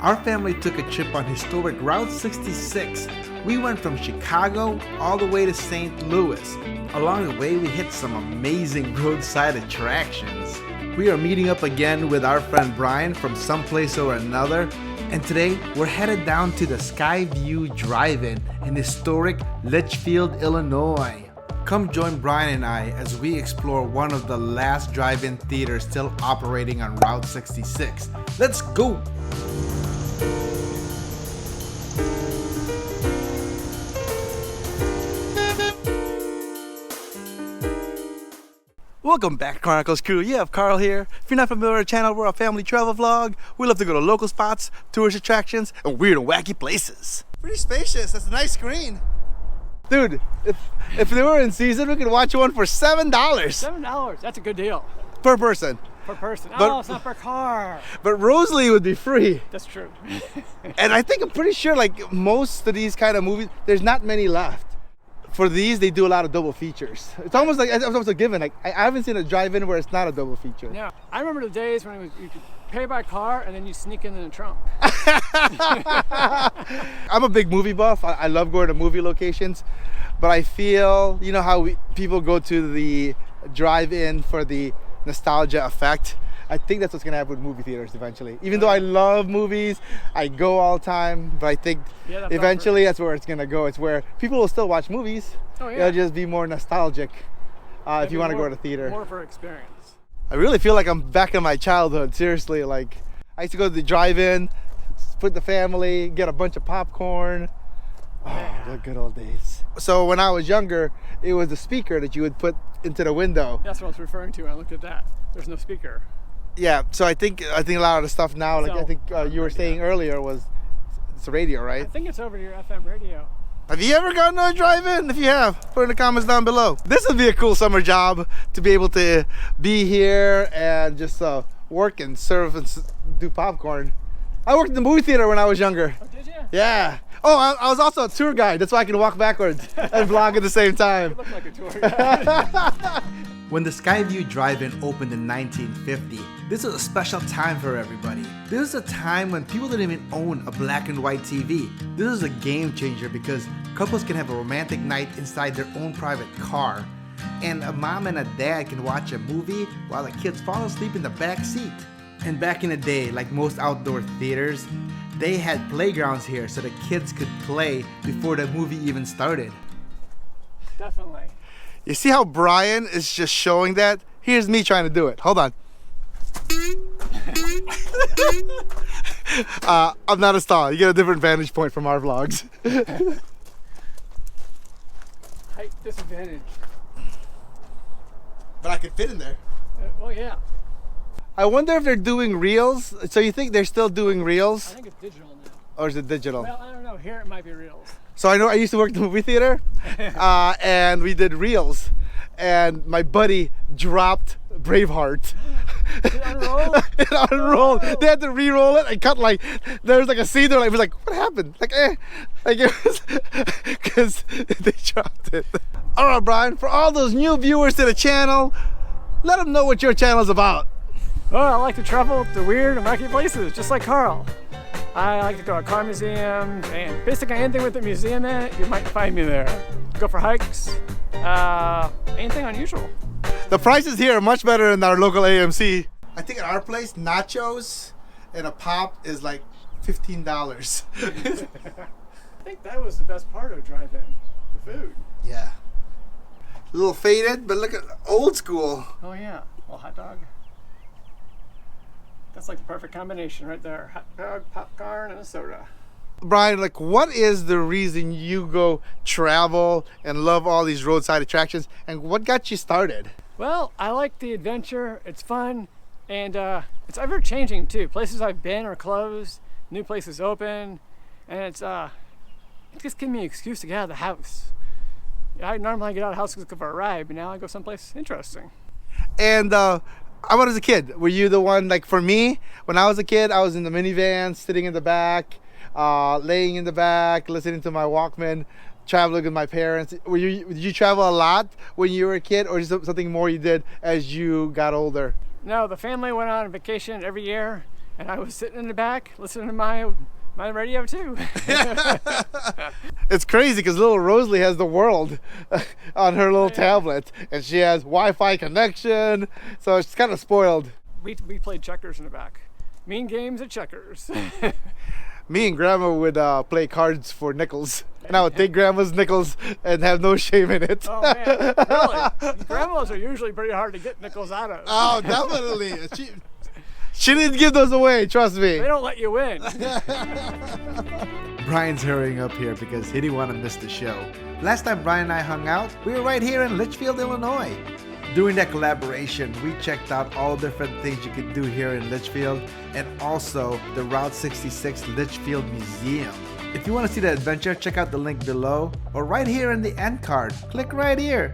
Our family took a trip on historic Route 66. We went from Chicago all the way to St. Louis. Along the way, we hit some amazing roadside attractions. We are meeting up again with our friend Brian from someplace or another, and today we're headed down to the Skyview Drive-In in historic Litchfield, Illinois. Come join Brian and I as we explore one of the last drive-in theaters still operating on Route 66. Let's go! Welcome back, Chronicles crew. You have Carl here. If you're not familiar with our channel, we're a family travel vlog. We love to go to local spots, tourist attractions, and weird and wacky places. Pretty spacious. That's a nice screen. Dude, if they were in season, we could watch one for $7. $7, that's a good deal. Per person. Per person. But, oh, it's not per car. But Rosalie would be free. That's true. And I think I'm pretty sure like most of these kind of movies, there's not many left. For these, they do a lot of double features. It's almost like it's almost a given. Like I haven't seen a drive-in where it's not a double feature. Yeah, I remember the days when you could pay by car and then you sneak in the trunk. I'm a big movie buff. I love going to movie locations, but I feel, you know how people go to the drive-in for the nostalgia effect. I think that's what's gonna happen with movie theaters eventually. Even though I love movies, I go all the time, but I think eventually that's where it's gonna go. It's where people will still watch movies. Oh yeah. It'll just be more nostalgic if you want to go to the theater. More for experience. I really feel like I'm back in my childhood. Seriously, like I used to go to the drive-in, put the family, get a bunch of popcorn. Oh, the good old days. So when I was younger, it was the speaker that you would put into the window. That's what I was referring to when I looked at that. There's no speaker. Yeah, so I think a lot of the stuff now, like I think you were saying earlier, was it's radio, right? I think it's over to your FM radio. Have you ever gone to a drive-in? If you have, put in the comments down below. This would be a cool summer job to be able to be here and just work and serve and do popcorn. I worked in the movie theater when I was younger. Oh, did you? Yeah. Oh, I was also a tour guide. That's why I can walk backwards and vlog at the same time. You look like a tour guide. When the Skyview Drive-In opened in 1950, this was a special time for everybody. This was a time when people didn't even own a black and white TV. This is a game changer because couples can have a romantic night inside their own private car. And a mom and a dad can watch a movie while the kids fall asleep in the back seat. And back in the day, like most outdoor theaters, they had playgrounds here so the kids could play before the movie even started. Definitely. You see how Brian is just showing that? Here's me trying to do it. Hold on. I'm not a star. You get a different vantage point from our vlogs. Height disadvantage. But I could fit in there. Well, yeah. I wonder if they're doing reels. So you think they're still doing reels? I think it's digital now. Or is it digital? Well, I don't know. Here it might be reels. So I know I used to work in the movie theater and we did reels. And my buddy dropped Braveheart. It unrolled? It unrolled. They had to re-roll it and cut like, there was like a scene there, like, it was like, what happened? Like, like it was, because they dropped it. All right, Brian, for all those new viewers to the channel, let them know what your channel is about. Well, I like to travel to weird and wacky places, just like Carl. I like to go to car museums and basically anything with a museum in it, you might find me there. Go for hikes, anything unusual. The prices here are much better than our local AMC. I think at our place, nachos and a pop is like $15. I think that was the best part of drive-in, the food. Yeah. A little faded, but look at old school. Oh yeah, a little hot dog. That's like the perfect combination right there. Hot dog, popcorn, and a soda. Brian, like what is the reason you go travel and love all these roadside attractions, and what got you started? Well, I like the adventure, it's fun, and it's ever changing too. Places I've been are closed, new places open, and it's it just gives me an excuse to get out of the house. I normally get out of the house to go for a ride, but now I go someplace interesting. And how about as a kid? Were you the one, like for me, when I was a kid, I was in the minivan, sitting in the back, laying in the back, listening to my Walkman, traveling with my parents. Did you travel a lot when you were a kid, or is it something more you did as you got older? No, the family went on vacation every year, and I was sitting in the back listening to my radio too. It's crazy because little Rosalie has the world on her little tablet, and she has Wi-Fi connection, so she's kind of spoiled. We played checkers in the back. Mean games at checkers. Me and Grandma would play cards for nickels, and I would take Grandma's nickels and have no shame in it. Oh man, really? Grandmas are usually pretty hard to get nickels out of. Oh, definitely. She didn't give those away, trust me. They don't let you win. Brian's hurrying up here because he didn't want to miss the show. Last time Brian and I hung out, we were right here in Litchfield, Illinois. During that collaboration, we checked out all different things you could do here in Litchfield, and also the Route 66 Litchfield Museum. If you want to see the adventure, check out the link below or right here in the end card. Click right here.